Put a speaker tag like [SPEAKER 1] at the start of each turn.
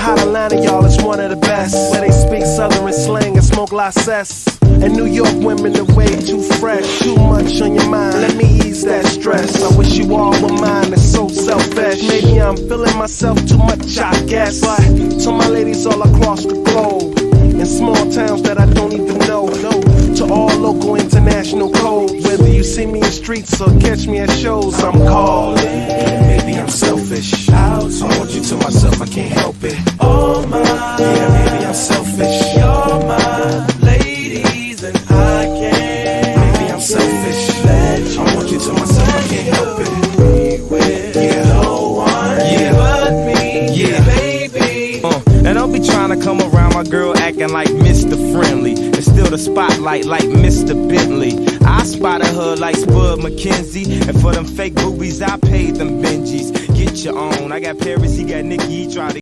[SPEAKER 1] hot Atlanta, y'all, is one of the best. Where they speak Southern slang and smoke license. And New York women are way too fresh. Too much on your mind, let me ease that stress. I wish you all were mine, it's so selfish. Maybe I'm feeling myself too much, I guess. But to my ladies all across the globe, in small towns that I don't even know, to all local international codes. Whether you see me in streets or catch me at shows, I'm calling. Maybe I'm selfish, I want you to myself, I can't help it. Oh my, yeah, maybe I'm selfish. You're my ladies and I can't. Maybe I'm selfish, I want you to myself, I can't help it. Yeah, no one but me, yeah, baby.
[SPEAKER 2] And don't be trying to come around my girl acting like Mr. Friendly. It's still the spotlight like Mr. Bentley. I spotted her like Spud McKenzie. And for them fake boobies, I paid them Benjis. Get your own. I got Paris, he got Nikki, he tried to